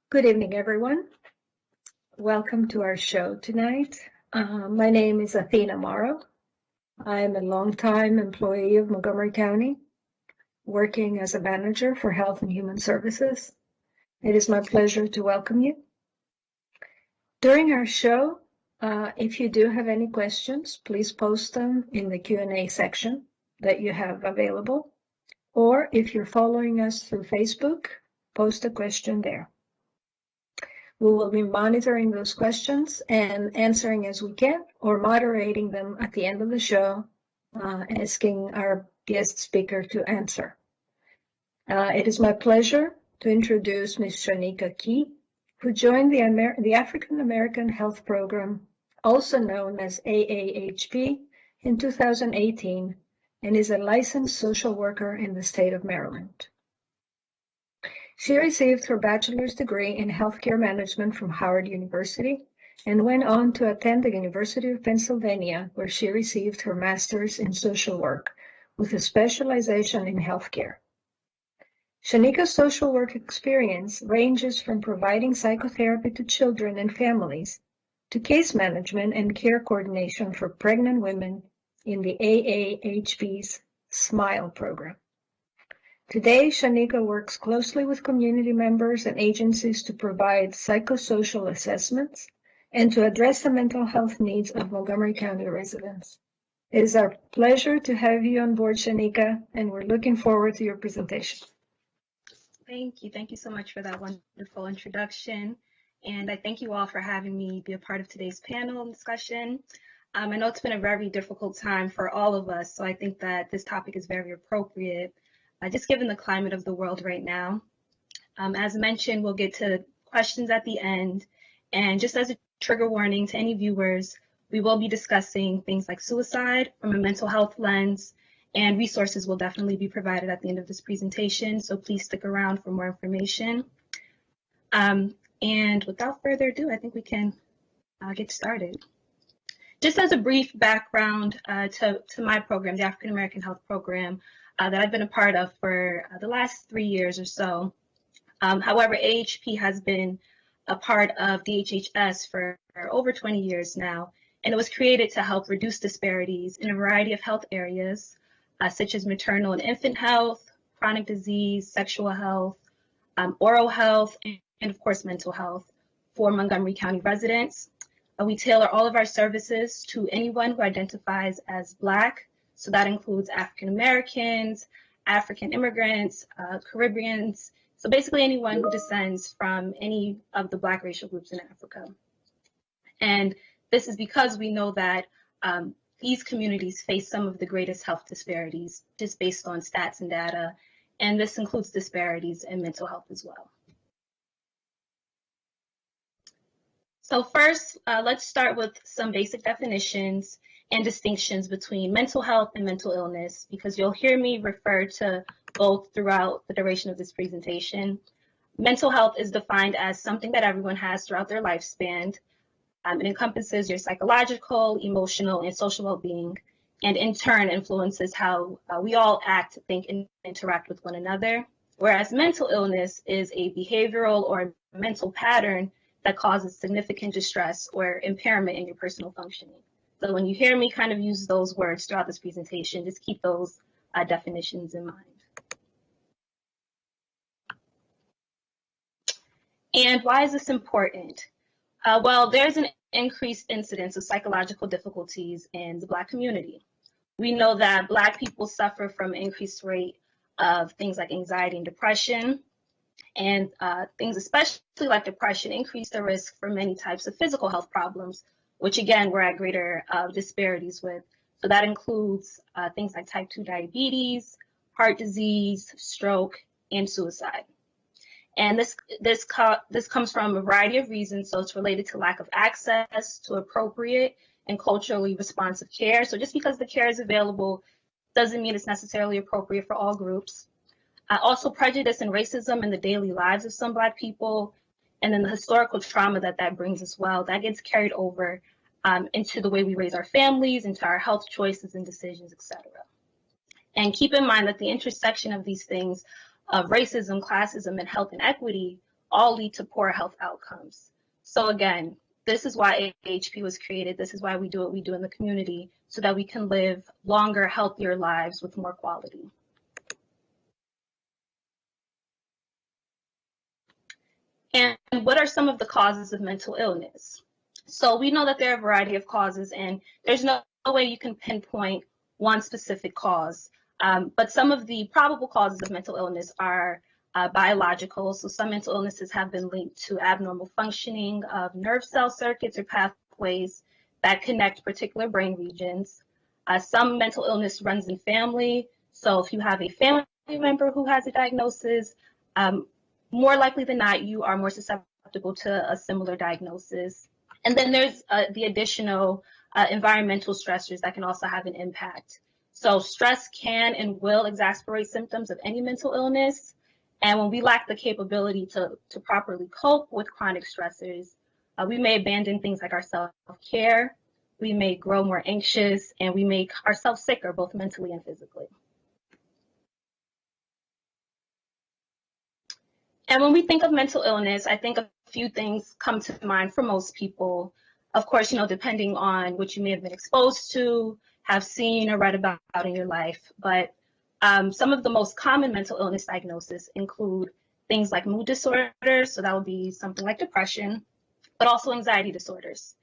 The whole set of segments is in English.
Good evening, everyone. Welcome to our show tonight. My name is Athena Morrow. I am a longtime employee of Montgomery County, working as a manager for Health and Human Services. It is my pleasure to welcome you. During our show, if you do have any questions, please post them in the Q&A section that you have available. Or if you're following us through Facebook, post a question there. We will be monitoring those questions and answering as we can, or moderating them at the end of the show, asking our guest speaker to answer. It is my pleasure to introduce Ms. Shanika Key, who joined the African American Health Program, also known as AAHP, in 2018, and is a licensed social worker in the state of Maryland. She received her bachelor's degree in healthcare management from Howard University and went on to attend the University of Pennsylvania, where she received her master's in social work with a specialization in healthcare. Shanika's social work experience ranges from providing psychotherapy to children and families to case management and care coordination for pregnant women in the AAHP's SMILE program. Today, Shanika works closely with community members and agencies to provide psychosocial assessments and to address the mental health needs of Montgomery County residents. It is our pleasure to have you on board, Shanika, and we're looking forward to your presentation. Thank you. Thank you so much for that wonderful introduction. And I thank you all for having me be a part of today's panel discussion. I know it's been a very difficult time for all of us, so I think that this topic is very appropriate. Just given the climate of the world right now. As mentioned, we'll get to questions at the end. And just as a trigger warning to any viewers, we will be discussing things like suicide from a mental health lens, and resources will definitely be provided at the end of this presentation. So please stick around for more information. And without further ado, I think we can get started. Just as a brief background to my program, the African American Health Program, that I've been a part of for the last 3 years or so. However, AHP has been a part of DHHS for over 20 years now, and it was created to help reduce disparities in a variety of health areas, such as maternal and infant health, chronic disease, sexual health, oral health, and of course, mental health for Montgomery County residents. We tailor all of our services to anyone who identifies as Black. So that includes African Americans, African immigrants, Caribbeans, so basically anyone who descends from any of the Black racial groups in Africa. And this is because we know that these communities face some of the greatest health disparities just based on stats and data, and this includes disparities in mental health as well. So first, let's start with some basic definitions and distinctions between mental health and mental illness, because you'll hear me refer to both throughout the duration of this presentation. Mental health is defined as something that everyone has throughout their lifespan. It encompasses your psychological, emotional, and social well-being, and in turn influences how we all act, think, and interact with one another. Whereas mental illness is a behavioral or mental pattern that causes significant distress or impairment in your personal functioning. So when you hear me kind of use those words throughout this presentation, just keep those definitions in mind. And why is this important? Well, there's an increased incidence of psychological difficulties in the Black community. We know that Black people suffer from an increased rate of things like anxiety and depression, and things especially like depression increase the risk for many types of physical health problems, which again, we're at greater disparities with. So that includes things like type 2 diabetes, heart disease, stroke, and suicide. And this comes from a variety of reasons. So it's related to lack of access to appropriate and culturally responsive care. So just because the care is available doesn't mean it's necessarily appropriate for all groups. Also prejudice and racism in the daily lives of some Black people, and then the historical trauma that brings as well, that gets carried over into the way we raise our families, into our health choices and decisions, etc. And keep in mind that the intersection of these things, of racism, classism, and health inequity, all lead to poor health outcomes. So again, this is why AHP was created. This is why we do what we do in the community, so that we can live longer, healthier lives with more quality. And what are some of the causes of mental illness? So we know that there are a variety of causes, and there's no way you can pinpoint one specific cause. But some of the probable causes of mental illness are biological. So some mental illnesses have been linked to abnormal functioning of nerve cell circuits or pathways that connect particular brain regions. Some mental illness runs in family. So if you have a family member who has a diagnosis, more likely than not, you are more susceptible to a similar diagnosis. And then there's the additional environmental stressors that can also have an impact. So stress can and will exacerbate symptoms of any mental illness. And when we lack the capability to properly cope with chronic stressors, we may abandon things like our self-care, we may grow more anxious, and we make ourselves sicker, both mentally and physically. And when we think of mental illness, I think a few things come to mind for most people. Of course, depending on what you may have been exposed to, have seen, or read about in your life. But some of the most common mental illness diagnoses include things like mood disorders, so that would be something like depression, but also anxiety disorders.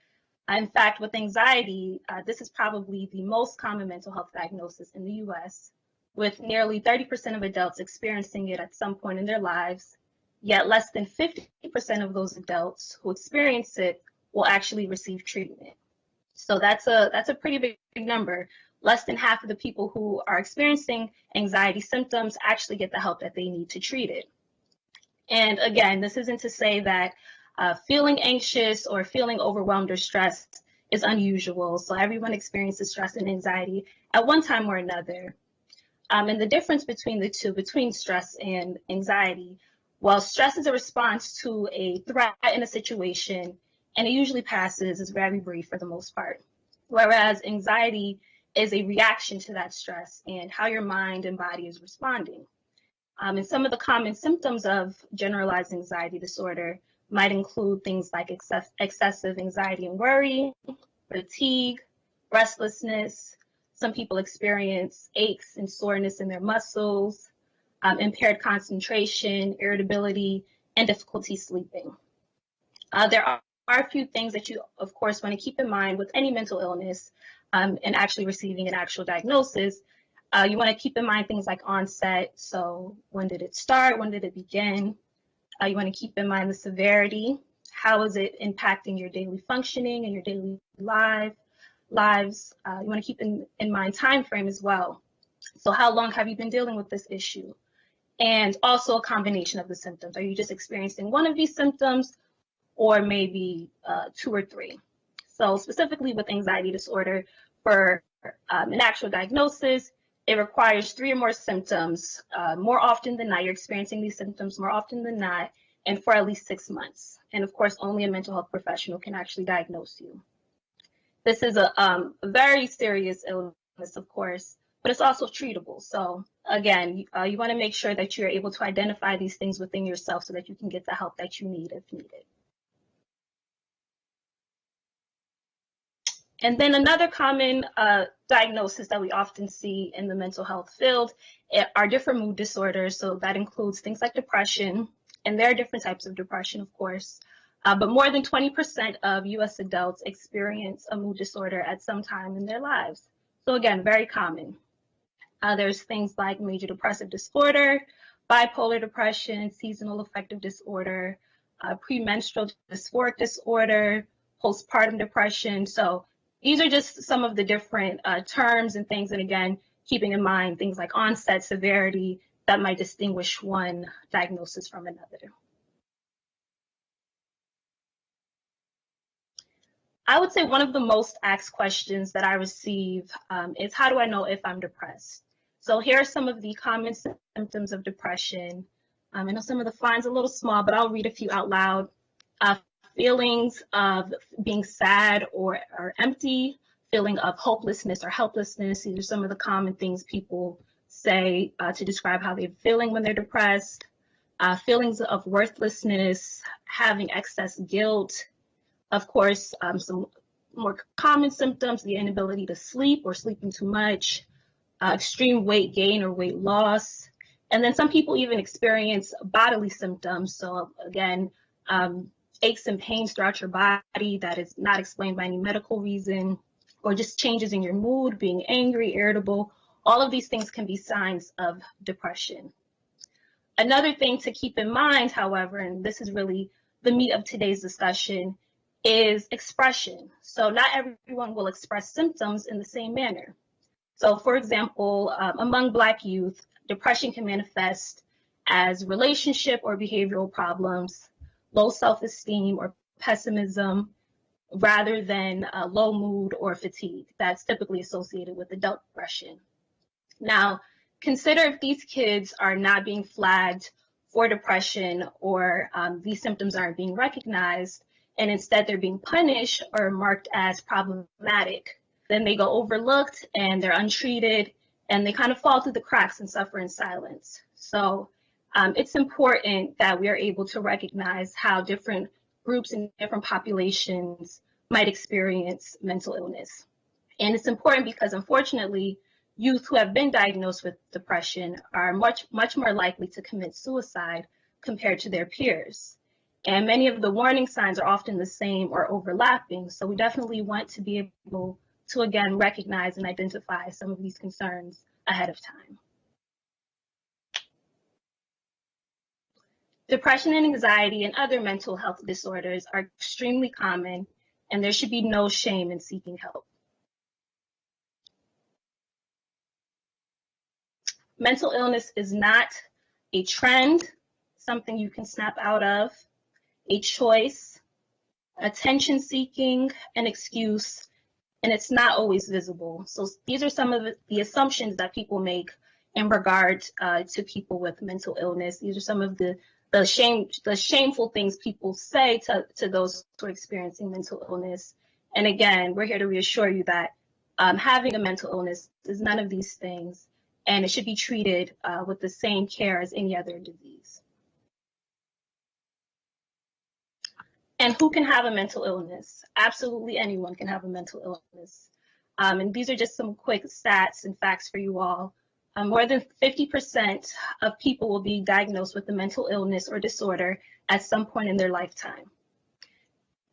In fact, with anxiety, this is probably the most common mental health diagnosis in the US, with nearly 30% of adults experiencing it at some point in their lives, yet less than 50% of those adults who experience it will actually receive treatment. So that's a pretty big number. Less than half of the people who are experiencing anxiety symptoms actually get the help that they need to treat it. And again, this isn't to say that feeling anxious or feeling overwhelmed or stressed is unusual. So everyone experiences stress and anxiety at one time or another. And the difference between the two, between stress and anxiety, well, stress is a response to a threat in a situation, and it usually passes, is very brief for the most part. Whereas anxiety is a reaction to that stress and how your mind and body is responding. And some of the common symptoms of generalized anxiety disorder might include things like excessive anxiety and worry, fatigue, restlessness. Some people experience aches and soreness in their muscles, impaired concentration, irritability, and difficulty sleeping. There are a few things that you, of course, want to keep in mind with any mental illness and actually receiving an actual diagnosis. You want to keep in mind things like onset. So when did it start? When did it begin? You want to keep in mind the severity. How is it impacting your daily functioning and your daily lives? You want to keep in mind time frame as well. So how long have you been dealing with this issue? And also a combination of the symptoms. Are you just experiencing one of these symptoms, or maybe two or three? So specifically with anxiety disorder, for an actual diagnosis, it requires 3 or more symptoms. More often than not, you're experiencing these symptoms more often than not, and for at least 6 months. And of course, only a mental health professional can actually diagnose you. This is a very serious illness, of course, but it's also treatable. So again, you want to make sure that you're able to identify these things within yourself so that you can get the help that you need if needed. And then another common diagnosis that we often see in the mental health field are different mood disorders. So that includes things like depression, and there are different types of depression, of course. But more than 20% of US adults experience a mood disorder at some time in their lives. So again, very common. There's things like major depressive disorder, bipolar depression, seasonal affective disorder, premenstrual dysphoric disorder, postpartum depression. So these are just some of the different terms and things. And again, keeping in mind things like onset, severity, that might distinguish one diagnosis from another. I would say one of the most asked questions that I receive is, how do I know if I'm depressed? So here are some of the common symptoms of depression. I know some of the fine's a little small, but I'll read a few out loud. Feelings of being sad or empty, feeling of hopelessness or helplessness. These are some of the common things people say to describe how they're feeling when they're depressed, feelings of worthlessness, having excess guilt, of course, some more common symptoms, the inability to sleep or sleeping too much, extreme weight gain or weight loss. And then some people even experience bodily symptoms. So again, aches and pains throughout your body that is not explained by any medical reason, or just changes in your mood, being angry, irritable. All of these things can be signs of depression. Another thing to keep in mind, however, and this is really the meat of today's discussion, is expression. So not everyone will express symptoms in the same manner. So for example, among Black youth, depression can manifest as relationship or behavioral problems, low self-esteem or pessimism, rather than low mood or fatigue that's typically associated with adult depression. Now, consider if these kids are not being flagged for depression, or these symptoms aren't being recognized, and instead they're being punished or marked as problematic. Then they go overlooked and they're untreated, and they kind of fall through the cracks and suffer in silence. So it's important that we are able to recognize how different groups and different populations might experience mental illness. And it's important because, unfortunately, youth who have been diagnosed with depression are much more likely to commit suicide compared to their peers. And many of the warning signs are often the same or overlapping. So we definitely want to be able to, again, recognize and identify some of these concerns ahead of time. Depression and anxiety and other mental health disorders are extremely common, and there should be no shame in seeking help. Mental illness is not a trend, something you can snap out of, a choice, attention seeking, an excuse, and it's not always visible. So these are some of the assumptions that people make in regard to people with mental illness. These are some of the shameful things people say to those who are experiencing mental illness. And again, we're here to reassure you that having a mental illness is none of these things, and it should be treated with the same care as any other disease. And who can have a mental illness? Absolutely anyone can have a mental illness. And these are just some quick stats and facts for you all. More than 50% of people will be diagnosed with a mental illness or disorder at some point in their lifetime.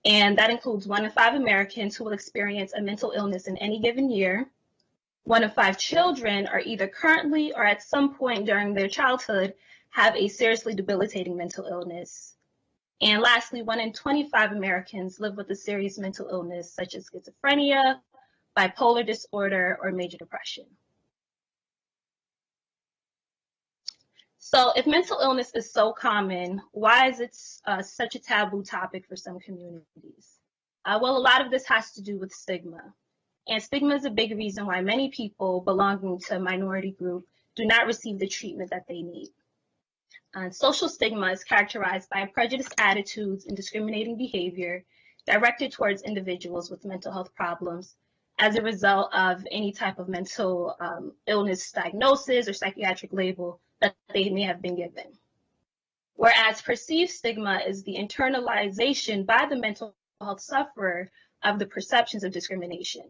And that includes 1 in 5 Americans who will experience a mental illness in any given year. 1 in 5 children are either currently or at some point during their childhood have a seriously debilitating mental illness. And lastly, 1 in 25 Americans live with a serious mental illness such as schizophrenia, bipolar disorder, or major depression. So if mental illness is so common, why is it such a taboo topic for some communities? Well, a lot of this has to do with stigma. And stigma is a big reason why many people belonging to a minority group do not receive the treatment that they need. Social stigma is characterized by prejudiced attitudes and discriminating behavior directed towards individuals with mental health problems as a result of any type of mental illness diagnosis or psychiatric label that they may have been given. Whereas perceived stigma is the internalization by the mental health sufferer of the perceptions of discrimination.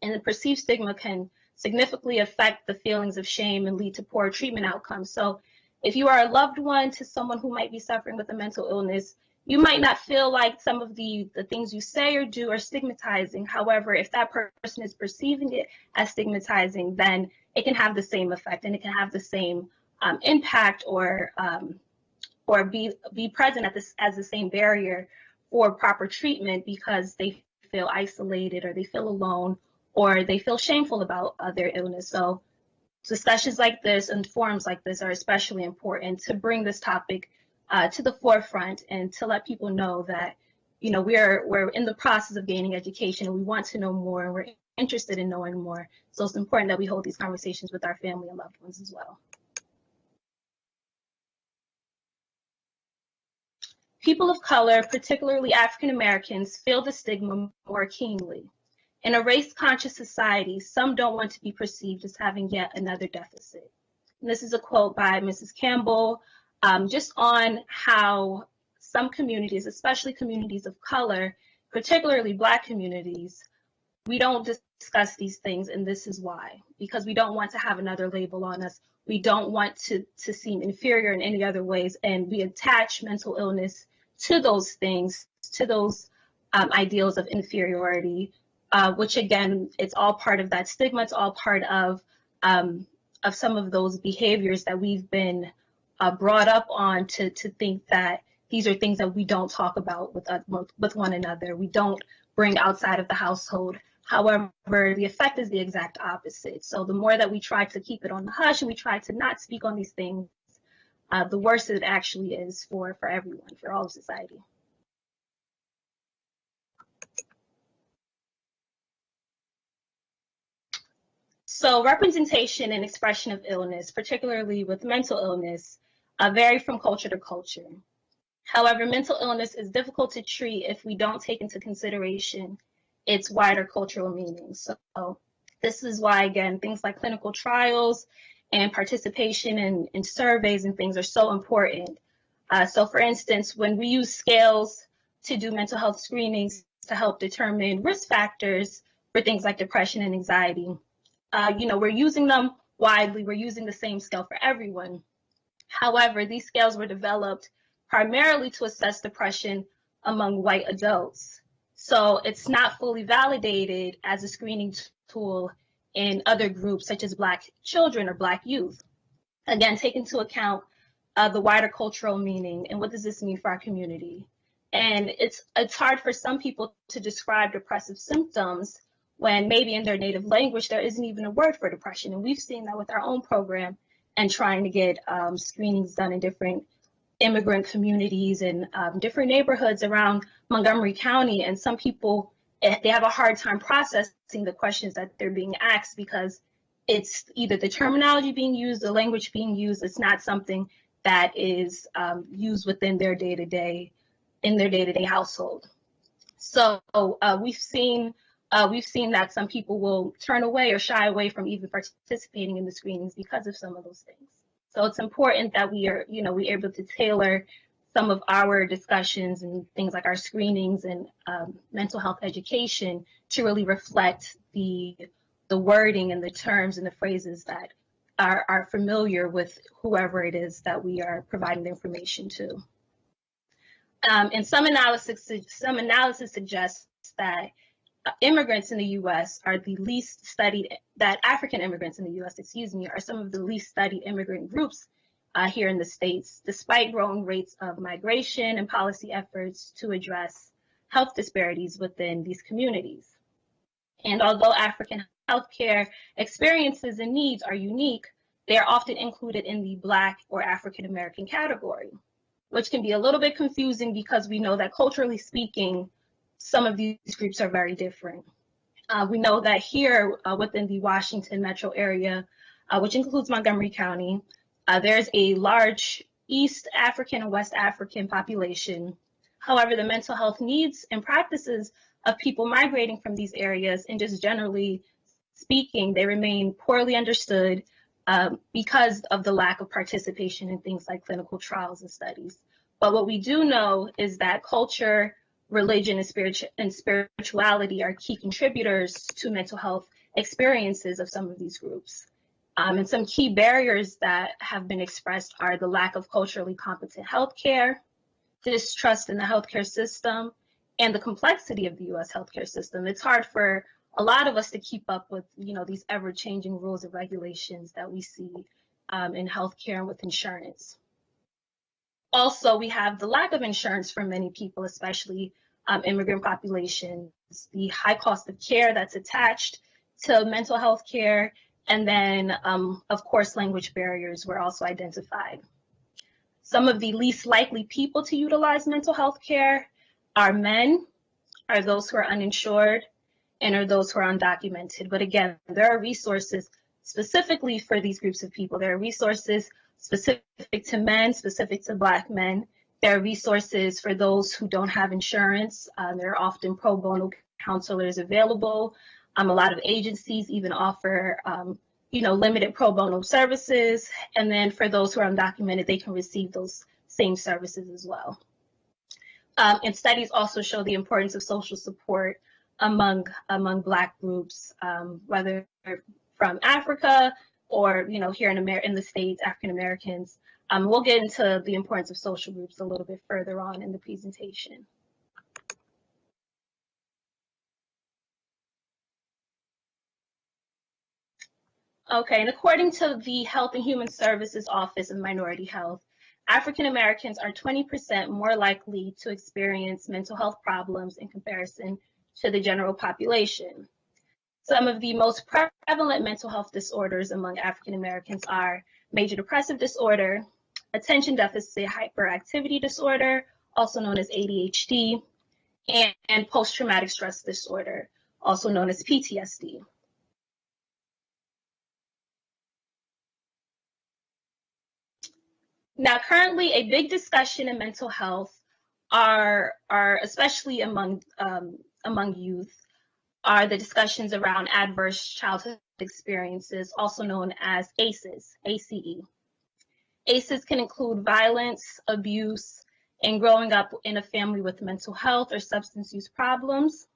And the perceived stigma can significantly affect the feelings of shame and lead to poor treatment outcomes. So if you are a loved one to someone who might be suffering with a mental illness, you might not feel like some of the things you say or do are stigmatizing. However, if that person is perceiving it as stigmatizing, then it can have the same effect, and it can have the same impact or be present as the same barrier for proper treatment, because they feel isolated or they feel alone or they feel shameful about their illness. So discussions like this and forums like this are especially important to bring this topic to the forefront and to let people know that, you know, we're in the process of gaining education and we want to know more and we're interested in knowing more. So it's important that we hold these conversations with our family and loved ones as well. People of color, particularly African Americans, feel the stigma more keenly. In a race-conscious society, some don't want to be perceived as having yet another deficit. And this is a quote by Mrs. Campbell, just on how some communities, especially communities of color, particularly Black communities, we don't discuss these things, and this is why. Because we don't want to have another label on us. We don't want to seem inferior in any other ways, and we attach mental illness to those things, to those ideals of inferiority, which again, it's all part of that stigma. It's all part of some of those behaviors that we've been brought up on to think that these are things that we don't talk about with one another. We don't bring outside of the household. However, the effect is the exact opposite. So the more that we try to keep it on the hush and we try to not speak on these things, the worse it actually is for everyone, for all of society. So representation and expression of illness, particularly with mental illness, vary from culture to culture. However, mental illness is difficult to treat if we don't take into consideration its wider cultural meaning. So this is why, again, things like clinical trials and participation in surveys and things are so important. So for instance, when we use scales to do mental health screenings to help determine risk factors for things like depression and anxiety, we're using them widely. We're using the same scale for everyone. However, these scales were developed primarily to assess depression among white adults. So it's not fully validated as a screening tool in other groups such as Black children or Black youth. Again, take into account the wider cultural meaning and what does this mean for our community. And it's hard for some people to describe depressive symptoms when maybe in their native language there isn't even a word for depression. And we've seen that with our own program and trying to get screenings done in different immigrant communities and different neighborhoods around Montgomery County. And some people, they have a hard time processing the questions that they're being asked because it's either the terminology being used, the language being used, it's not something that is used within their day-to-day, in their day-to-day household. So we've seen that some people will turn away or shy away from even participating in the screenings because of some of those things. So it's important that we're able to tailor some of our discussions and things like our screenings and mental health education to really reflect the wording and the terms and the phrases that are familiar with whoever it is that we are providing the information to. And some analysis suggests that immigrants in the U.S. are the least studied, that African immigrants in the U.S., are some of the least studied immigrant groups here in the States, despite growing rates of migration and policy efforts to address health disparities within these communities. And although African healthcare experiences and needs are unique, they are often included in the Black or African American category, which can be a little bit confusing because we know that culturally speaking, some of these groups are very different. We know that here within the Washington metro area, which includes Montgomery County, there's a large East African and West African population. However, the mental health needs and practices of people migrating from these areas, and just generally speaking, they remain poorly understood because of the lack of participation in things like clinical trials and studies. But what we do know is that culture, religion, and spirituality are key contributors to mental health experiences of some of these groups. And some key barriers that have been expressed are the lack of culturally competent healthcare, distrust in the healthcare system, and the complexity of the U.S. healthcare system. It's hard for a lot of us to keep up with, these ever-changing rules and regulations that we see in healthcare and with insurance. Also, we have the lack of insurance for many people, especially immigrant populations, the high cost of care that's attached to mental health care, and then, of course, language barriers were also identified. Some of the least likely people to utilize mental health care are men, are those who are uninsured, and are those who are undocumented. But again, there are resources specifically for these groups of people. There are resources specific to men, specific to Black men. There are resources for those who don't have insurance. There are often pro bono counselors available. A lot of agencies even offer, limited pro bono services. And then for those who are undocumented, they can receive those same services as well. And studies also show the importance of social support among Black groups, whether from Africa or here in the States, African Americans. We'll get into the importance of social groups a little bit further on in the presentation. Okay, and according to the Health and Human Services Office of Minority Health, African Americans are 20% more likely to experience mental health problems in comparison to the general population. Some of the most prevalent mental health disorders among African Americans are major depressive disorder, attention deficit hyperactivity disorder, also known as ADHD, and post-traumatic stress disorder, also known as PTSD. Now, currently, a big discussion in mental health are especially among youth, are the discussions around adverse childhood experiences, also known as ACEs, ACE. ACEs can include violence, abuse, and growing up in a family with mental health or substance use problems.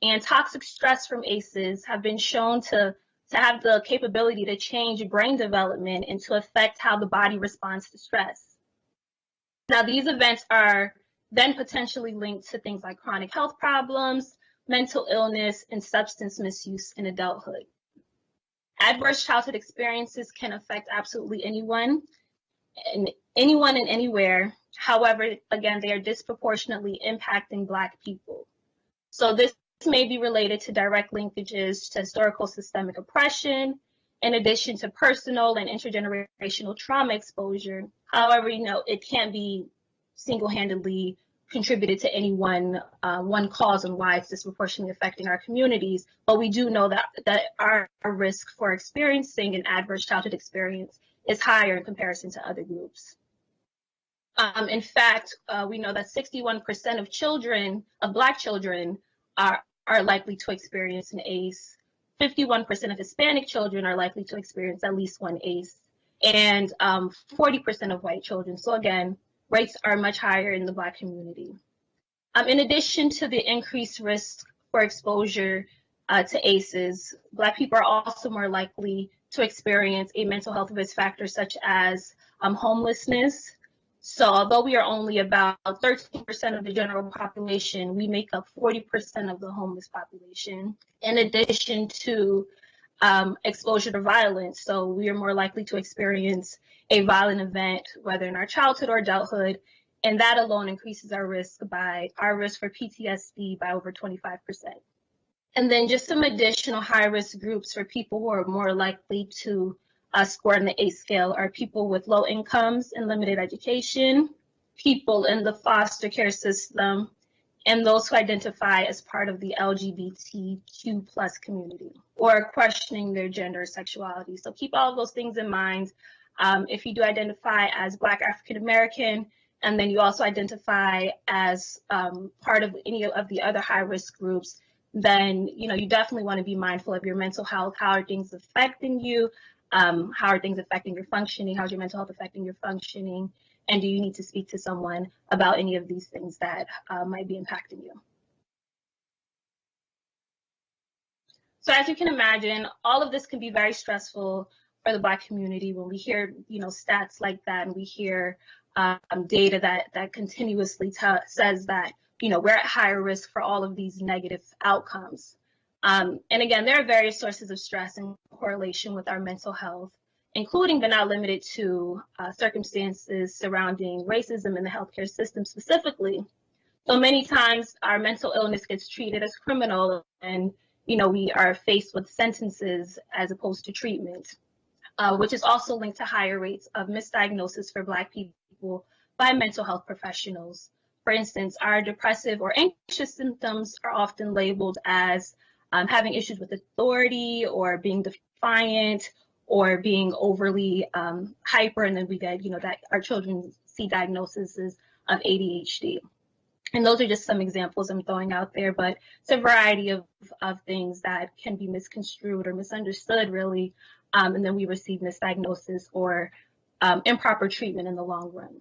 And toxic stress from ACEs have been shown to have the capability to change brain development and to affect how the body responds to stress. Now, these events are then potentially linked to things like chronic health problems, mental illness, and substance misuse in adulthood. Adverse childhood experiences can affect absolutely anyone and anywhere. However, again, they are disproportionately impacting Black people. So this may be related to direct linkages to historical systemic oppression, in addition to personal and intergenerational trauma exposure. However, it can't be single-handedly contributed to any one cause and why it's disproportionately affecting our communities. But we do know that our risk for experiencing an adverse childhood experience is higher in comparison to other groups. In fact, we know that 61% of Black children are likely to experience an ACE. 51% of Hispanic children are likely to experience at least one ACE, and 40% of white children. So again, rates are much higher in the Black community. In addition to the increased risk for exposure to ACEs, Black people are also more likely to experience a mental health risk factor such as homelessness. So although we are only about 13% of the general population, we make up 40% of the homeless population, in addition to exposure to violence. So we are more likely to experience a violent event, whether in our childhood or adulthood, and that alone increases our risk for PTSD by over 25%. And then just some additional high-risk groups for people who are more likely to score on the ACE scale are people with low incomes and limited education, people in the foster care system, and those who identify as part of the LGBTQ plus community or questioning their gender or sexuality. So keep all of those things in mind. If you do identify as Black African American, and then you also identify as part of any of the other high-risk groups, then you definitely want to be mindful of your mental health. How are things affecting you? How are things affecting your functioning? How's your mental health affecting your functioning? And do you need to speak to someone about any of these things that might be impacting you? So as you can imagine, all of this can be very stressful for the Black community when we hear, stats like that, and we hear data that continuously says that, we're at higher risk for all of these negative outcomes. And again, there are various sources of stress in correlation with our mental health, including but not limited to circumstances surrounding racism in the healthcare system specifically. So many times our mental illness gets treated as criminal, and we are faced with sentences as opposed to treatment, which is also linked to higher rates of misdiagnosis for Black people by mental health professionals. For instance, our depressive or anxious symptoms are often labeled as having issues with authority or being defiant or being overly hyper, and then we get, that our children see diagnoses of ADHD. And those are just some examples I'm throwing out there, but it's a variety of things that can be misconstrued or misunderstood, really, and then we receive misdiagnosis or improper treatment in the long run.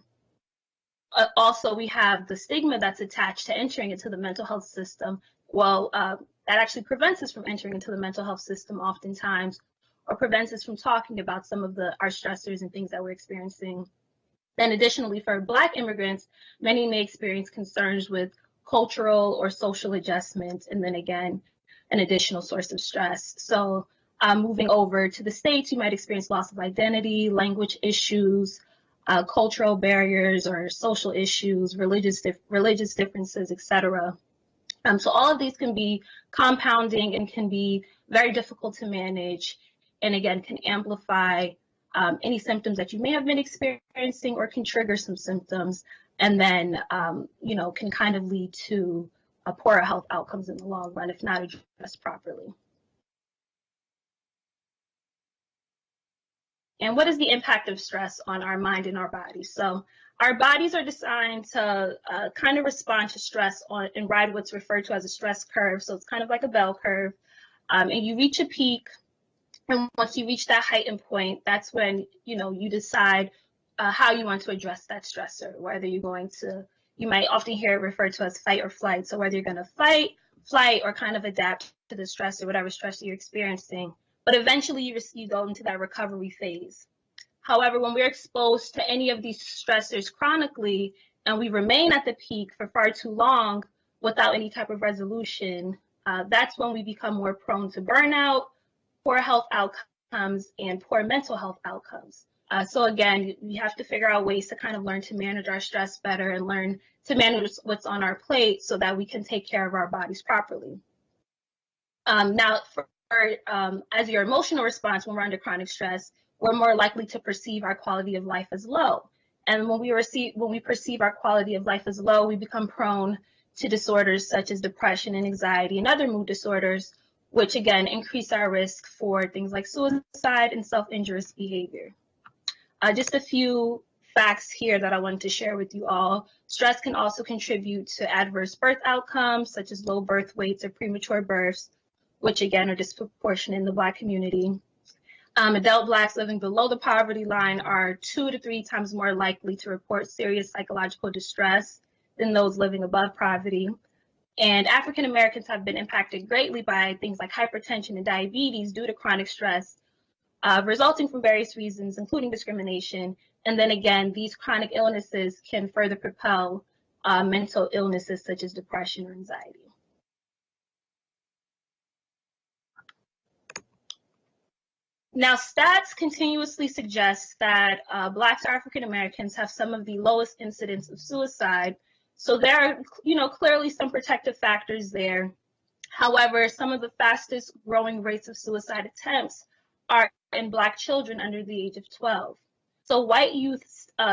Also, we have the stigma that's attached to entering into the mental health system. Well, that actually prevents us from entering into the mental health system oftentimes, or prevents us from talking about some of our stressors and things that we're experiencing. And additionally, for Black immigrants, many may experience concerns with cultural or social adjustment, and then again, an additional source of stress. So moving over to the States, you might experience loss of identity, language issues, cultural barriers or social issues, religious differences, etc. So all of these can be compounding and can be very difficult to manage, and again, can amplify any symptoms that you may have been experiencing or can trigger some symptoms, and then, can kind of lead to poorer health outcomes in the long run if not addressed properly. And what is the impact of stress on our mind and our bodies? So our bodies are designed to kind of respond to stress and ride what's referred to as a stress curve. So it's kind of like a bell curve. And you reach a peak. And once you reach that heightened point, that's when, you decide how you want to address that stressor, whether you're going to, you might often hear it referred to as fight or flight. So whether you're going to fight, flight, or kind of adapt to the stressor, whatever stressor you're experiencing. But eventually you go into that recovery phase. However, when we're exposed to any of these stressors chronically and we remain at the peak for far too long without any type of resolution, that's when we become more prone to burnout, poor health outcomes, and poor mental health outcomes. So again, we have to figure out ways to kind of learn to manage our stress better and learn to manage what's on our plate so that we can take care of our bodies properly. Now, as your emotional response when we're under chronic stress, we're more likely to perceive our quality of life as low. And when we perceive our quality of life as low, we become prone to disorders such as depression and anxiety and other mood disorders, which again increase our risk for things like suicide and self-injurious behavior. Just a few facts here that I wanted to share with you all. Stress can also contribute to adverse birth outcomes, such as low birth weights or premature births, which again are disproportionate in the Black community. Adult Blacks living below the poverty line are 2 to 3 times more likely to report serious psychological distress than those living above poverty. And African Americans have been impacted greatly by things like hypertension and diabetes due to chronic stress, resulting from various reasons, including discrimination. And then again, these chronic illnesses can further propel mental illnesses such as depression or anxiety. Now, stats continuously suggest that Blacks or African Americans have some of the lowest incidence of suicide. So there are, clearly some protective factors there. However, some of the fastest growing rates of suicide attempts are in Black children under the age of 12. So white youth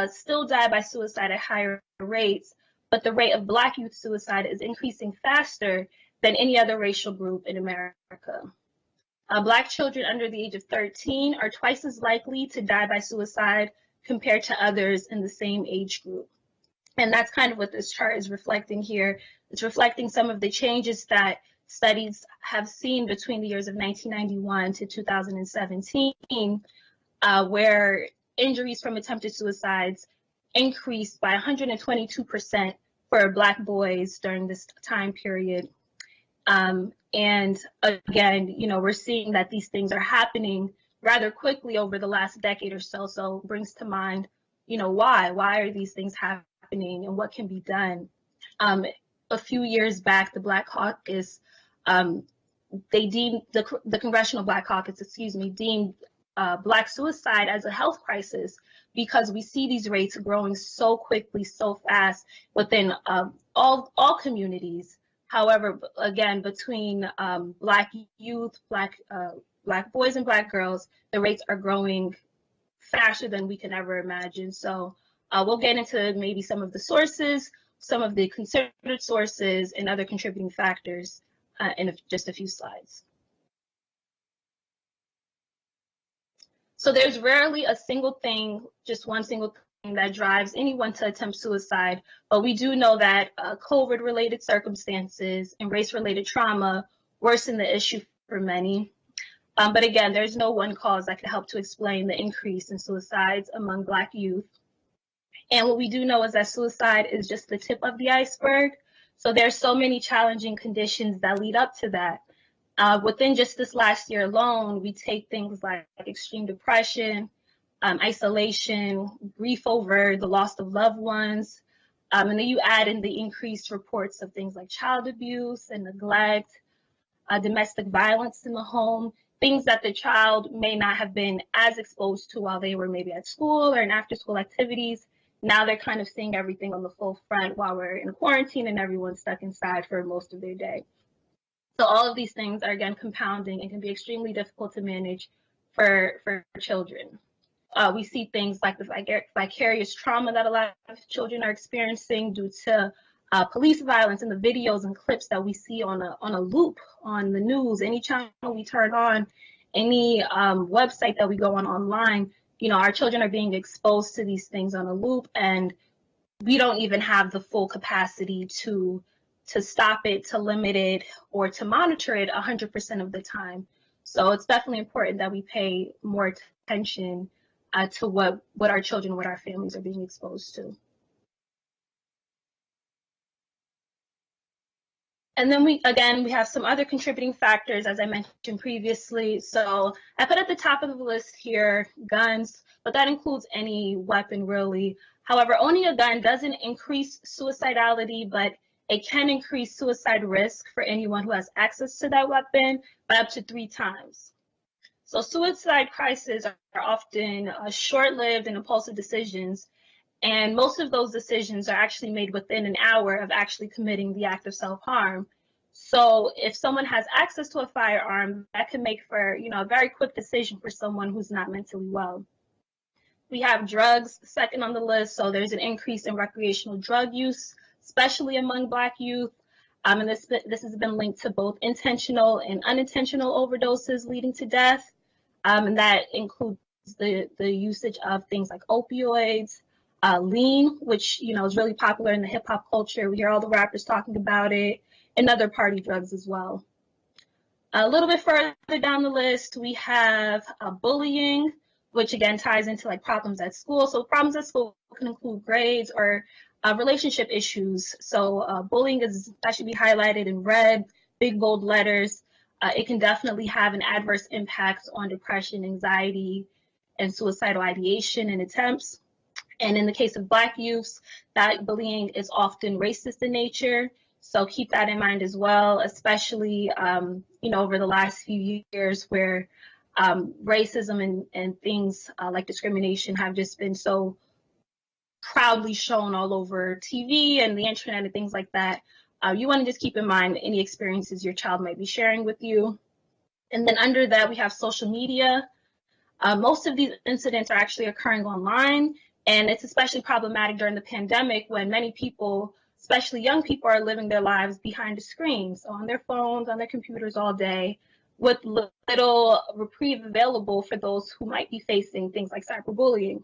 still die by suicide at higher rates, but the rate of Black youth suicide is increasing faster than any other racial group in America. Black children under the age of 13 are twice as likely to die by suicide compared to others in the same age group. And that's kind of what this chart is reflecting here. It's reflecting some of the changes that studies have seen between the years of 1991 to 2017, where injuries from attempted suicides increased by 122% for Black boys during this time period. And again, we're seeing that these things are happening rather quickly over the last decade or so. So it brings to mind, why are these things happening and what can be done? A few years back, the Black Caucus, they deemed the Congressional Black Caucus, deemed Black suicide as a health crisis because we see these rates growing so quickly, so fast within all communities. However, again, between Black youth, Black boys and Black girls, the rates are growing faster than we can ever imagine. So we'll get into maybe some of the sources, some of the considered sources, and other contributing factors in just a few slides. So there's rarely a single thing, just one single that drives anyone to attempt suicide, but we do know that COVID-related circumstances and race-related trauma worsen the issue for many. But again, there's no one cause that can help to explain the increase in suicides among Black youth. And what we do know is that suicide is just the tip of the iceberg. So there's so many challenging conditions that lead up to that. Within just this last year alone, we take things like extreme depression, isolation, grief over the loss of loved ones, and then you add in the increased reports of things like child abuse and neglect, domestic violence in the home, things that the child may not have been as exposed to while they were maybe at school or in after-school activities. Now they're kind of seeing everything on the full front while we're in quarantine and everyone's stuck inside for most of their day. So all of these things are, again, compounding and can be extremely difficult to manage for children. We see things like the vicarious trauma that a lot of children are experiencing due to police violence, and the videos and clips that we see on a loop on the news. Any channel we turn on, any website that we go on online, our children are being exposed to these things on a loop, and we don't even have the full capacity to stop it, to limit it, or to monitor it 100% of the time. So it's definitely important that we pay more attention to what our children, what our families are being exposed to. And then we have some other contributing factors, as I mentioned previously. So I put at the top of the list here guns, but that includes any weapon really. However, owning a gun doesn't increase suicidality, but it can increase suicide risk for anyone who has access to that weapon by up to 3 times. So suicide crises are often short-lived and impulsive decisions, and most of those decisions are actually made within an hour of actually committing the act of self-harm. So if someone has access to a firearm, that can make for a very quick decision for someone who's not mentally well. We have drugs second on the list. So there's an increase in recreational drug use, especially among Black youth. And this has been linked to both intentional and unintentional overdoses leading to death. And that includes the usage of things like opioids, lean, which is really popular in the hip hop culture. We hear all the rappers talking about it, and other party drugs as well. A little bit further down the list, we have bullying, which again ties into like problems at school. So problems at school can include grades or relationship issues. So bullying that should be highlighted in red, big bold letters. It can definitely have an adverse impact on depression, anxiety, and suicidal ideation and attempts. And in the case of Black youths, that bullying is often racist in nature. So keep that in mind as well, especially, over the last few years where racism and things like discrimination have just been so proudly shown all over TV and the internet and things like that. You want to just keep in mind any experiences your child might be sharing with you. And then under that, we have social media. Most of these incidents are actually occurring online, and it's especially problematic during the pandemic when many people, especially young people, are living their lives behind a screen, so on their phones, on their computers all day, with little reprieve available for those who might be facing things like cyberbullying.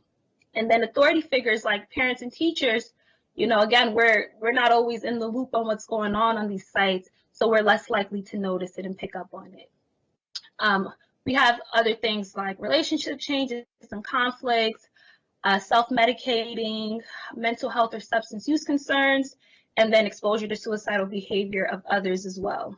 And then authority figures like parents and teachers, again, we're not always in the loop on what's going on these sites, so we're less likely to notice it and pick up on it. We have other things like relationship changes and conflicts, self-medicating, mental health or substance use concerns, and then exposure to suicidal behavior of others as well.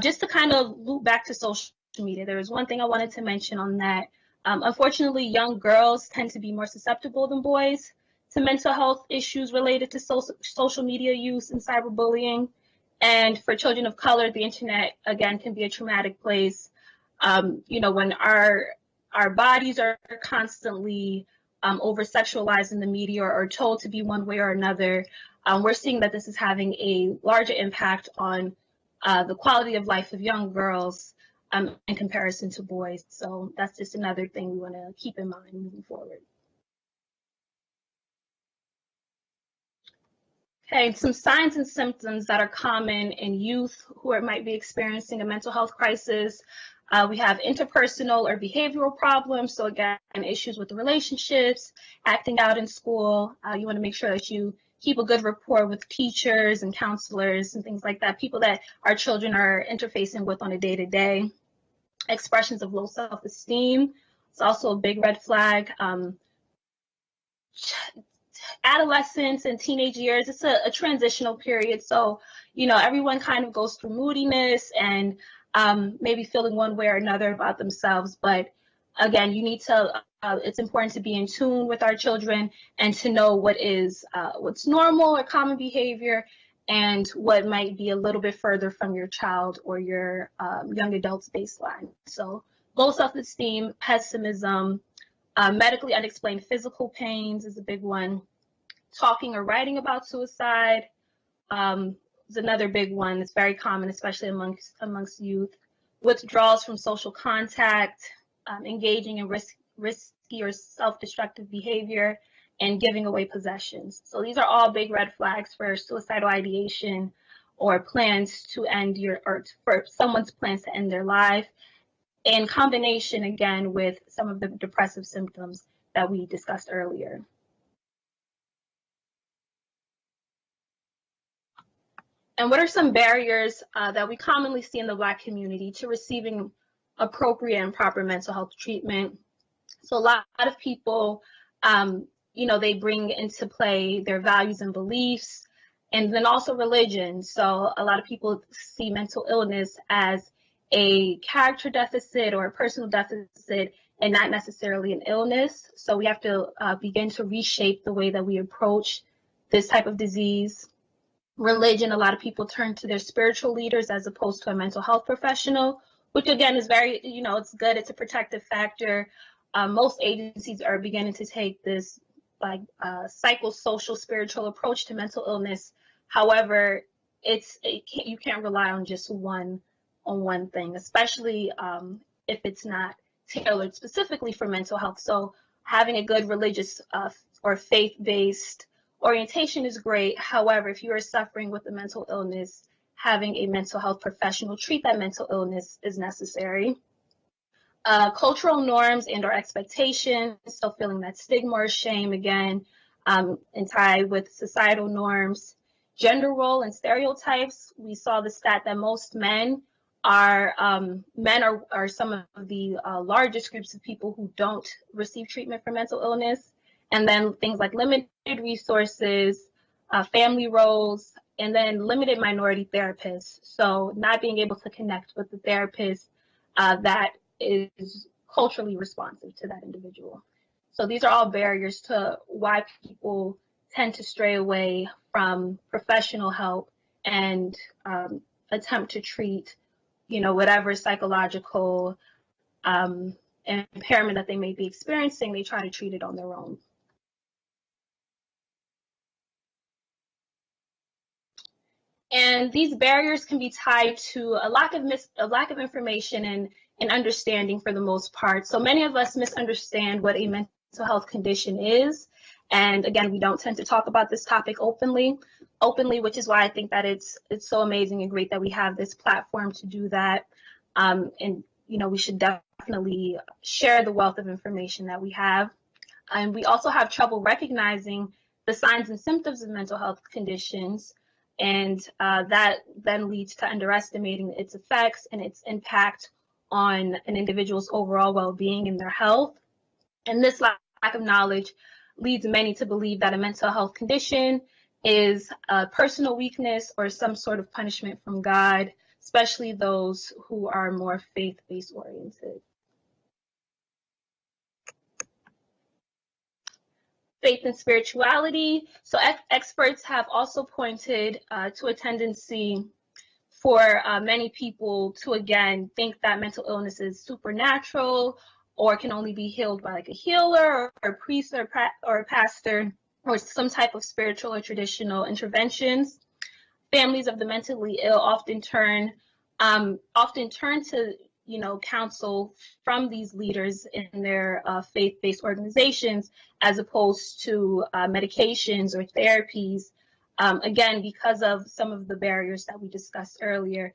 Just to kind of loop back to social media, there was one thing I wanted to mention on that. Unfortunately, young girls tend to be more susceptible than boys to mental health issues related to social media use and cyberbullying. And for children of color, the internet, again, can be a traumatic place. When our bodies are constantly over-sexualized in the media or told to be one way or another, we're seeing that this is having a larger impact on the quality of life of young girls in comparison to boys. So that's just another thing we want to keep in mind moving forward. Okay, some signs and symptoms that are common in youth who might be experiencing a mental health crisis. We have interpersonal or behavioral problems. So again, issues with the relationships, acting out in school. You want to make sure that you keep a good rapport with teachers and counselors and things like that, people that our children are interfacing with on a day-to-day. Expressions of low self-esteem. It's also a big red flag. Adolescence and teenage years, it's a transitional period. So, everyone kind of goes through moodiness and maybe feeling one way or another about themselves. But again, you need to, it's important to be in tune with our children and to know what's normal or common behavior and what might be a little bit further from your child or your young adult's baseline. So low self-esteem, pessimism, medically unexplained physical pains is a big one. Talking or writing about suicide is another big one. It's very common, especially amongst youth. Withdrawals from social contact, engaging in risky or self-destructive behavior, and giving away possessions. So these are all big red flags for suicidal ideation or plans to end for someone's plans to end their life, in combination again with some of the depressive symptoms that we discussed earlier. And what are some barriers that we commonly see in the Black community to receiving appropriate and proper mental health treatment? So a lot of people, they bring into play their values and beliefs, and then also religion. So a lot of people see mental illness as a character deficit or a personal deficit and not necessarily an illness. So we have to begin to reshape the way that we approach this type of disease. Religion, a lot of people turn to their spiritual leaders as opposed to a mental health professional, which again is very, it's good. It's a protective factor. Most agencies are beginning to take this psychosocial spiritual approach to mental illness. However, you can't rely on just one thing, especially if it's not tailored specifically for mental health. So having a good religious or faith-based orientation is great. However, if you are suffering with a mental illness, having a mental health professional treat that mental illness is necessary. Cultural norms and/or expectations, so feeling that stigma or shame again, and tied with societal norms. Gender role and stereotypes. We saw the stat that most men are some of the largest groups of people who don't receive treatment for mental illness. And then things like limited resources, family roles, and then limited minority therapists. So not being able to connect with the therapist that is culturally responsive to that individual. So these are all barriers to why people tend to stray away from professional help and attempt to treat, whatever psychological impairment that they may be experiencing. They try to treat it on their own. And these barriers can be tied to a lack of information and understanding for the most part. So many of us misunderstand what a mental health condition is. And again, we don't tend to talk about this topic openly, which is why I think that it's so amazing and great that we have this platform to do that. And we should definitely share the wealth of information that we have. And we also have trouble recognizing the signs and symptoms of mental health conditions. And that then leads to underestimating its effects and its impact on an individual's overall well-being and their health. And this lack of knowledge leads many to believe that a mental health condition is a personal weakness or some sort of punishment from God, especially those who are more faith-based oriented. Faith and spirituality. So experts have also pointed to a tendency for many people to, again, think that mental illness is supernatural or can only be healed by like a healer or a priest or a pastor or some type of spiritual or traditional interventions. Families of the mentally ill often turn to counsel from these leaders in their faith-based organizations as opposed to medications or therapies, again, because of some of the barriers that we discussed earlier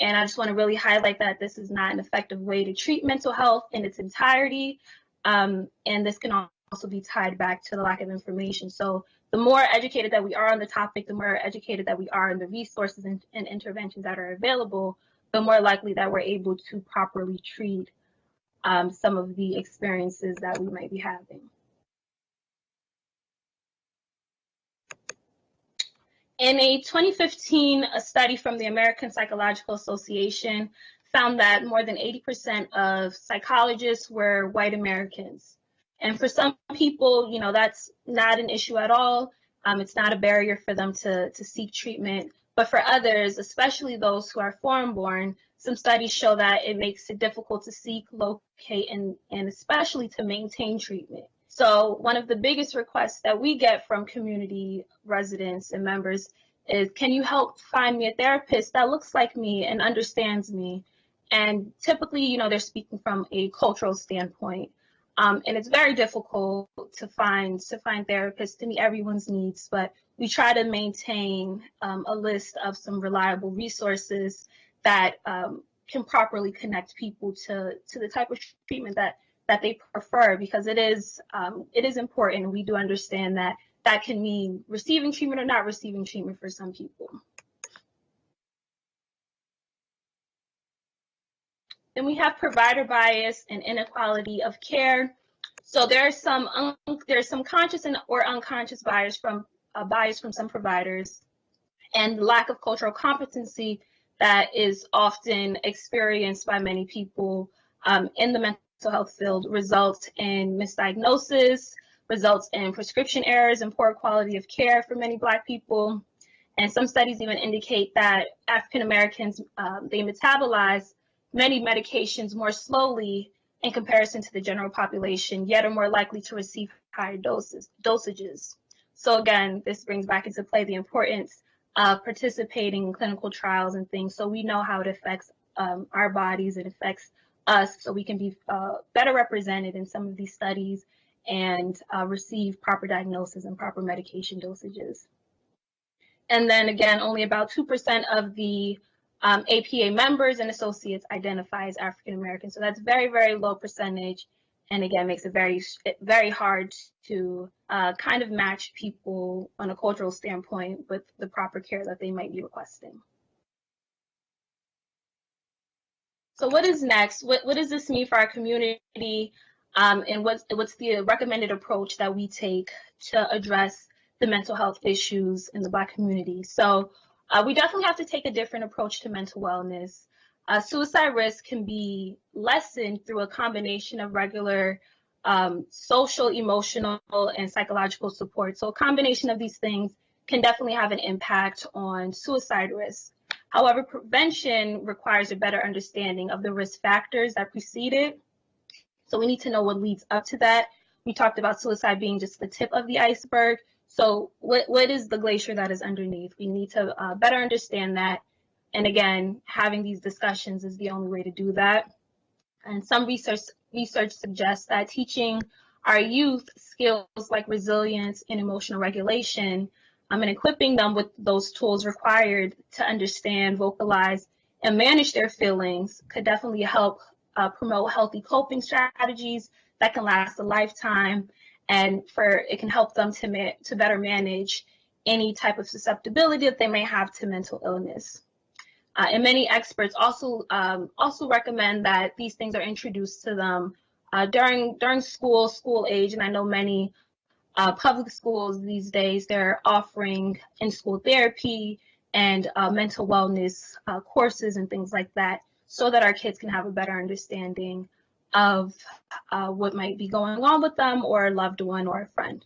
And I just want to really highlight that this is not an effective way to treat mental health in its entirety. And this can also be tied back to the lack of information. So the more educated that we are on the topic, the more educated that we are in the resources and interventions that are available, the more likely that we're able to properly treat some of the experiences that we might be having. In a 2015 study from the American Psychological Association found that more than 80% of psychologists were white Americans. And for some people, that's not an issue at all. It's not a barrier for them to seek treatment. But for others, especially those who are foreign-born, some studies show that it makes it difficult to seek, locate, and especially to maintain treatment. So one of the biggest requests that we get from community residents and members is, can you help find me a therapist that looks like me and understands me? And typically, they're speaking from a cultural standpoint. And it's very difficult to find therapists to meet everyone's needs, but we try to maintain a list of some reliable resources that can properly connect people to the type of treatment that they prefer, because it is important. We do understand that can mean receiving treatment or not receiving treatment for some people. Then we have provider bias and inequality of care. So there's some conscious or unconscious bias from some providers, and lack of cultural competency that is often experienced by many people in the mental health field results in misdiagnosis, results in prescription errors and poor quality of care for many Black people. And some studies even indicate that African Americans, they metabolize many medications more slowly in comparison to the general population, yet are more likely to receive higher dosages. So again, this brings back into play the importance of participating in clinical trials and things, so we know how it affects our bodies, it affects us, so we can be better represented in some of these studies and receive proper diagnosis and proper medication dosages. And then again, only about 2% of the APA members and associates identify as African American. So that's very, very low percentage. And again, makes it very, very hard to kind of match people on a cultural standpoint with the proper care that they might be requesting. So what is next? What does this mean for our community? And what's the recommended approach that we take to address the mental health issues in the Black community? So we definitely have to take a different approach to mental wellness. Suicide risk can be lessened through a combination of regular social, emotional, and psychological support. So a combination of these things can definitely have an impact on suicide risk. However, prevention requires a better understanding of the risk factors that precede it. So we need to know what leads up to that. We talked about suicide being just the tip of the iceberg. So what is the glacier that is underneath? We need to better understand that. And again, having these discussions is the only way to do that. And some research suggests that teaching our youth skills like resilience and emotional regulation, and equipping them with those tools required to understand, vocalize, and manage their feelings could definitely help promote healthy coping strategies that can last a lifetime, and it can help them to better manage any type of susceptibility that they may have to mental illness. And many experts also recommend that these things are introduced to them during school age, and I know many public schools these days, they're offering in-school therapy and mental wellness courses and things like that, so that our kids can have a better understanding of what might be going on with them or a loved one or a friend.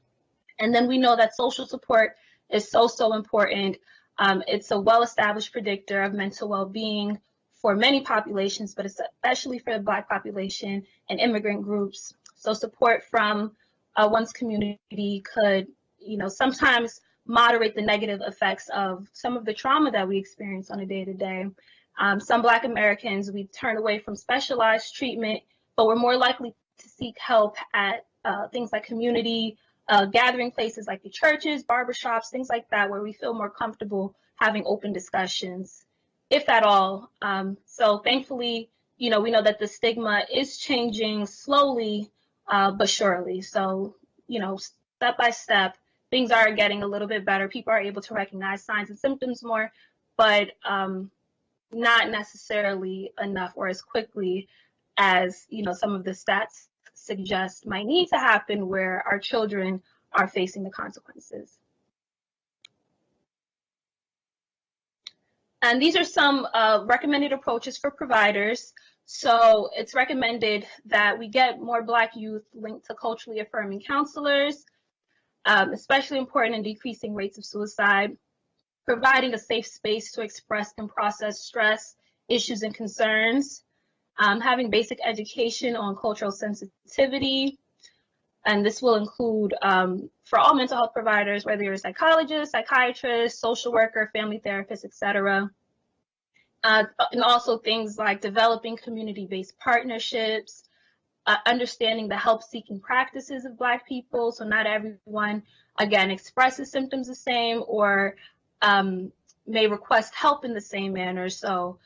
And then we know that social support is so important. It's a well-established predictor of mental well-being for many populations, but especially for the Black population and immigrant groups. So support from one's community could, sometimes moderate the negative effects of some of the trauma that we experience on a day-to-day. Some Black Americans, we turn away from specialized treatment, but we're more likely to seek help at things like community gathering places like the churches, barbershops, things like that, where we feel more comfortable having open discussions. if at all. So thankfully, we know that the stigma is changing slowly, but surely. So, step by step, things are getting a little bit better. People are able to recognize signs and symptoms more, but not necessarily enough or as quickly as, some of the stats suggest might need to happen, where our children are facing the consequences. And these are some recommended approaches for providers. So it's recommended that we get more Black youth linked to culturally affirming counselors, especially important in decreasing rates of suicide, providing a safe space to express and process stress, issues, and concerns, having basic education on cultural sensitivity. And this will include for all mental health providers, whether you're a psychologist, psychiatrist, social worker, family therapist, etc. And also things like developing community-based partnerships, understanding the help-seeking practices of Black people. So not everyone, again, expresses symptoms the same or may request help in the same manner. So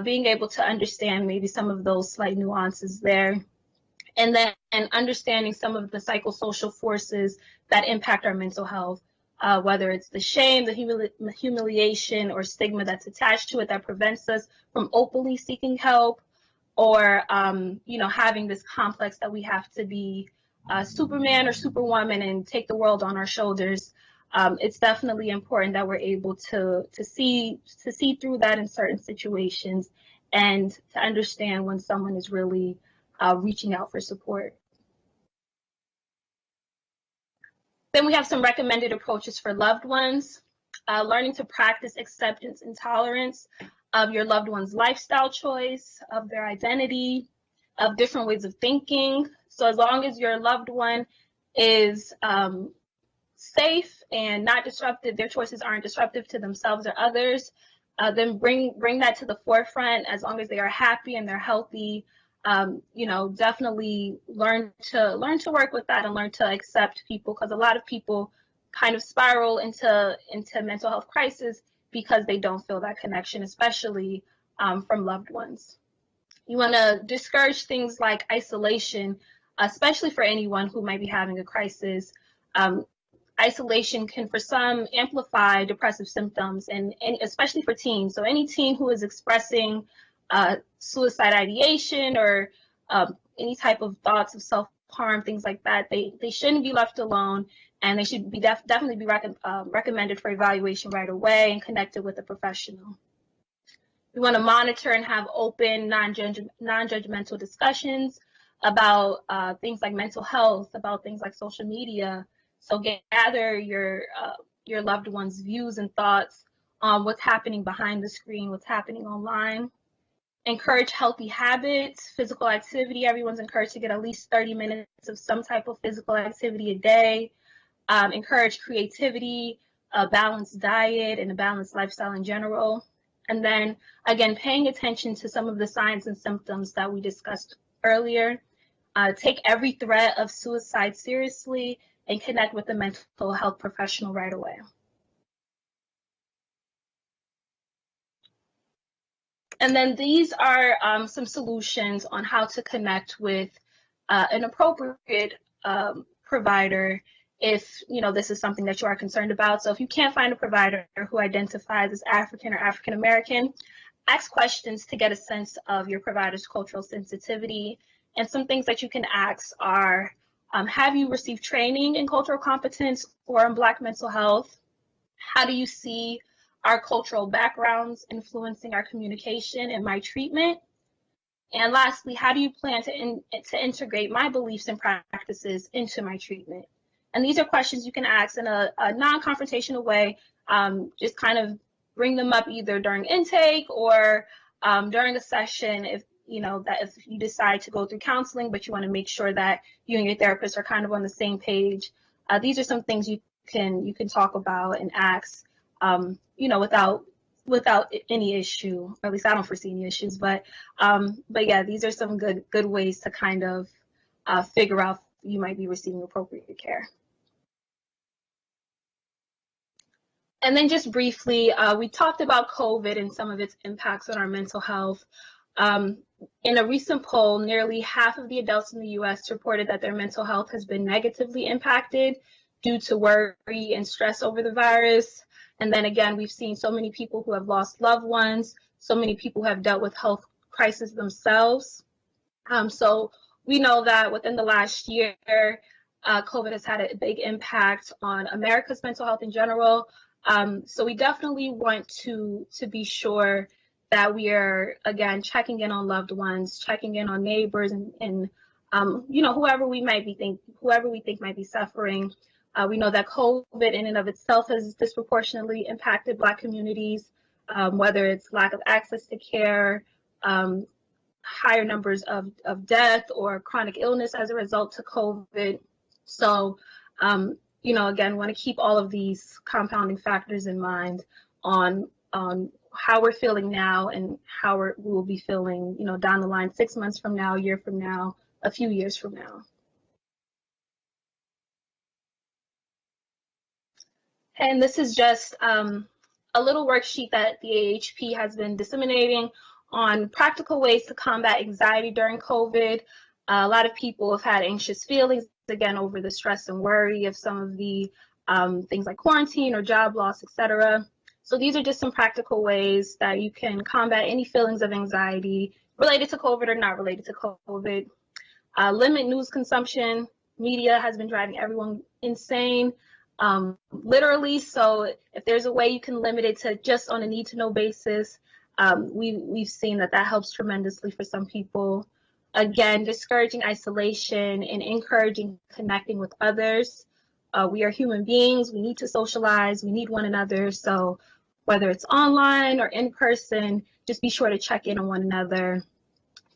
being able to understand maybe some of those slight nuances there. And then understanding some of the psychosocial forces that impact our mental health, whether it's the shame, the humiliation, or stigma that's attached to it that prevents us from openly seeking help, or having this complex that we have to be Superman or Superwoman and take the world on our shoulders. It's definitely important that we're able to see through that in certain situations, and to understand when someone is really reaching out for support. Then we have some recommended approaches for loved ones, learning to practice acceptance and tolerance of your loved one's lifestyle choice, of their identity, of different ways of thinking. So as long as your loved one is safe and not disruptive, their choices aren't disruptive to themselves or others, then bring that to the forefront. As long as they are happy and they're healthy, definitely learn to work with that and learn to accept people, because a lot of people kind of spiral into mental health crisis because they don't feel that connection, especially from loved ones. You want to discourage things like isolation, especially for anyone who might be having a crisis. Isolation can, for some, amplify depressive symptoms, and especially for teens. So any teen who is expressing suicide ideation or any type of thoughts of self-harm, things like that, they shouldn't be left alone, and they should be definitely be recommended for evaluation right away and connected with a professional. We want to monitor and have open, non-judgmental discussions about things like mental health, about things like social media. So gather your loved one's views and thoughts on what's happening behind the screen, what's happening online. Encourage healthy habits, physical activity. Everyone's encouraged to get at least 30 minutes of some type of physical activity a day. Encourage creativity, a balanced diet, and a balanced lifestyle in general. And then, again, paying attention to some of the signs and symptoms that we discussed earlier. Take every threat of suicide seriously and connect with a mental health professional right away. And then these are some solutions on how to connect with an appropriate provider if this is something that you are concerned about. So if you can't find a provider who identifies as African or African American, ask questions to get a sense of your provider's cultural sensitivity. And some things that you can ask are, have you received training in cultural competence or in Black mental health? How do you see our cultural backgrounds influencing our communication and my treatment? And lastly, how do you plan to integrate my beliefs and practices into my treatment? And these are questions you can ask in a non-confrontational way. Just kind of bring them up either during intake or during a session if you decide to go through counseling, but you want to make sure that you and your therapist are kind of on the same page. These are some things you can talk about and ask, without any issue, or at least I don't foresee any issues. But yeah, these are some good ways to kind of figure out if you might be receiving appropriate care. And then just briefly, we talked about COVID and some of its impacts on our mental health. In a recent poll, nearly half of the adults in the U.S. reported that their mental health has been negatively impacted due to worry and stress over the virus. And then again, we've seen so many people who have lost loved ones, so many people who have dealt with health crises themselves. So we know that within the last year, COVID has had a big impact on America's mental health in general. So we definitely want to be sure that we are, again, checking in on loved ones, checking in on neighbors, and whoever we think might be suffering. We know that COVID in and of itself has disproportionately impacted Black communities, whether it's lack of access to care, higher numbers of death or chronic illness as a result to COVID. So, again, want to keep all of these compounding factors in mind on how we're feeling now and how we will be feeling, down the line, 6 months from now, a year from now, a few years from now. And this is just a little worksheet that the AHP has been disseminating on practical ways to combat anxiety during COVID. A lot of people have had anxious feelings, again, over the stress and worry of some of the things like quarantine or job loss, etc. So these are just some practical ways that you can combat any feelings of anxiety related to COVID or not related to COVID. Limit news consumption. Media has been driving everyone insane, literally. So if there's a way you can limit it to just on a need-to-know basis, we've seen that helps tremendously for some people. Again, discouraging isolation and encouraging connecting with others. We are human beings. We need to socialize. We need one another. So whether it's online or in person, just be sure to check in on one another.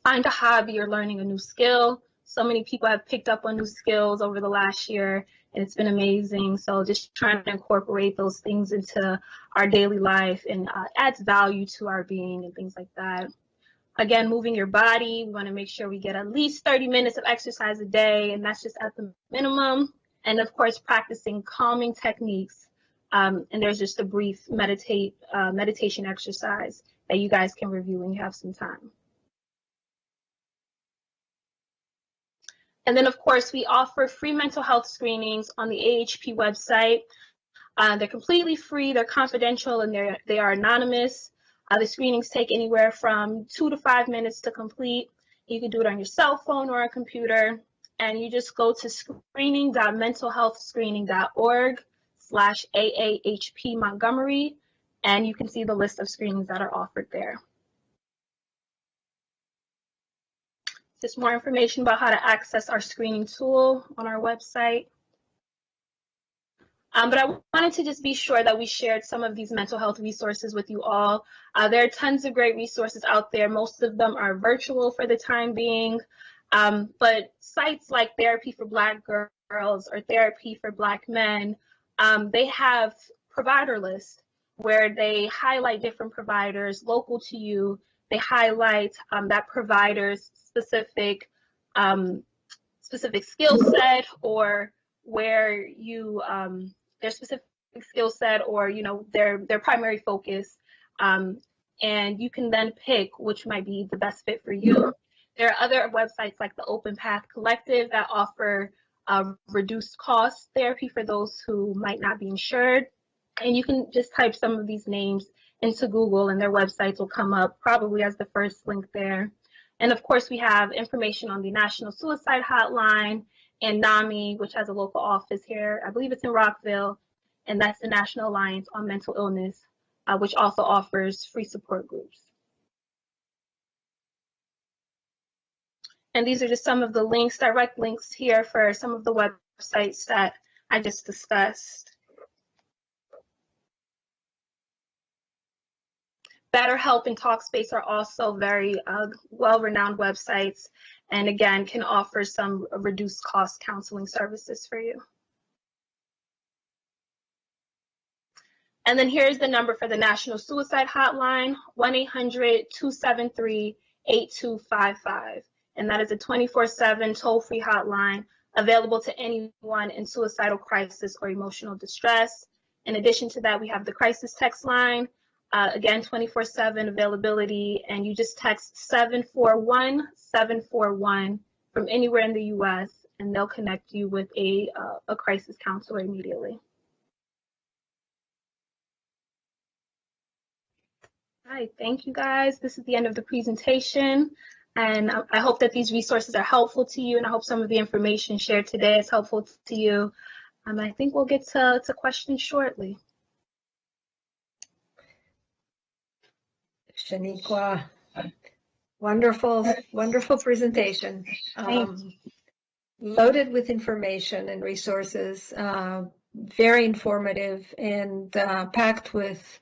Find a hobby or learning a new skill. So many people have picked up on new skills over the last year, and it's been amazing. So just trying to incorporate those things into our daily life and adds value to our being and things like that. Again, moving your body. We want to make sure we get at least 30 minutes of exercise a day, and that's just at the minimum. And of course, practicing calming techniques. And there's just a brief meditation exercise that you guys can review when you have some time. And then, of course, we offer free mental health screenings on the AHP website. They're completely free, they're confidential, and they are anonymous. The screenings take anywhere from 2 to 5 minutes to complete. You can do it on your cell phone or a computer. And you just go to screening.mentalhealthscreening.org/AAHP Montgomery, and you can see the list of screenings that are offered there. Just more information about how to access our screening tool on our website. But I wanted to just be sure that we shared some of these mental health resources with you all. There are tons of great resources out there. Most of them are virtual for the time being. But sites like Therapy for Black Girls or Therapy for Black Men, they have provider lists where they highlight different providers local to you. They highlight that provider's specific skill set, or where you their specific skill set, or their primary focus, and you can then pick which might be the best fit for you. There are other websites like the Open Path Collective that offer reduced cost therapy for those who might not be insured, and you can just type some of these names into Google and their websites will come up probably as the first link there. And of course, we have information on the National Suicide Hotline and NAMI, which has a local office here. I believe it's in Rockville, and that's the National Alliance on Mental Illness, which also offers free support groups. And these are just some of the links, direct links here for some of the websites that I just discussed. BetterHelp and Talkspace are also very well-renowned websites, and again, can offer some reduced cost counseling services for you. And then here's the number for the National Suicide Hotline, 1-800-273-8255. And that is a 24/7 toll-free hotline available to anyone in suicidal crisis or emotional distress. In addition to that, we have the crisis text line, again, 24/7 availability, and you just text 741-741 from anywhere in the U.S., and they'll connect you with a crisis counselor immediately. All right, thank you guys. This is the end of the presentation, and I hope that these resources are helpful to you, and I hope some of the information shared today is helpful to you. I think we'll get to questions shortly. Shaniqua, wonderful, wonderful presentation. Loaded with information and resources, very informative and packed with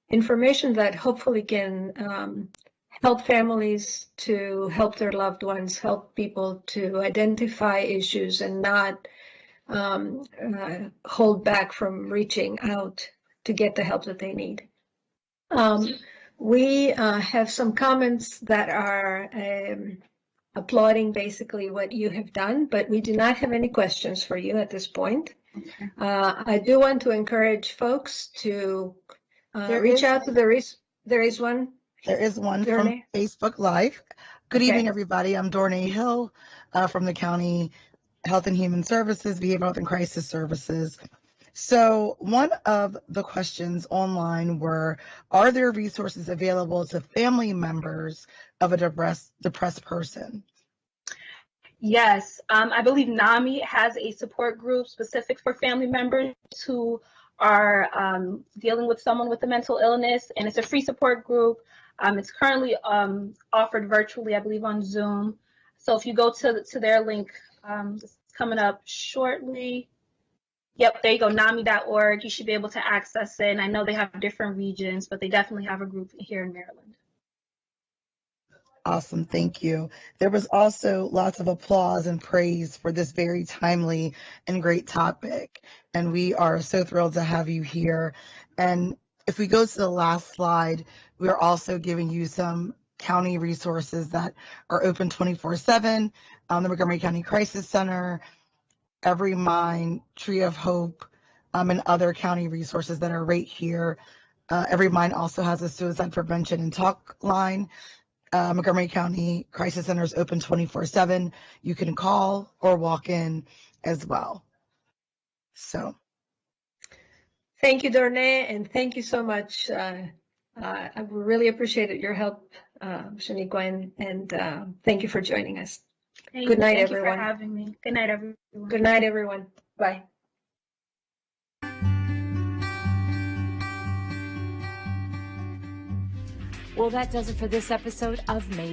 information that hopefully can help families to help their loved ones, help people to identify issues and not hold back from reaching out to get the help that they need. We have some comments that are applauding basically what you have done, but we do not have any questions for you at this point. Okay. I do want to encourage folks to reach out to there is one. There is one Dornay? from Facebook Live. Good Okay. evening, everybody. I'm Dornay Hill from the County Health and Human Services, Behavioral Health and Crisis Services. So one of the questions online were, are there resources available to family members of a depressed person? Yes, I believe NAMI has a support group specific for family members who are dealing with someone with a mental illness, and it's a free support group. It's currently offered virtually, I believe, on Zoom. So if you go to their link, it's coming up shortly. Yep, there you go, NAMI.org. You should be able to access it. And I know they have different regions, but they definitely have a group here in Maryland. Awesome, thank you. There was also lots of applause and praise for this very timely and great topic. And we are so thrilled to have you here. And if we go to the last slide, we're also giving you some county resources that are open 24/7. The Montgomery County Crisis Center, Every Mind, Tree of Hope, and other county resources that are right here. Every Mind also has a suicide prevention and talk line. Montgomery County Crisis Center is open 24/7. You can call or walk in as well. So. Thank you, Dornay, and thank you so much. I really appreciated your help, Shaniqua, and thank you for joining us. Good night, everyone. Thank you for having me. Good night, everyone. Good night, everyone. Bye. Well, that does it for this episode of Made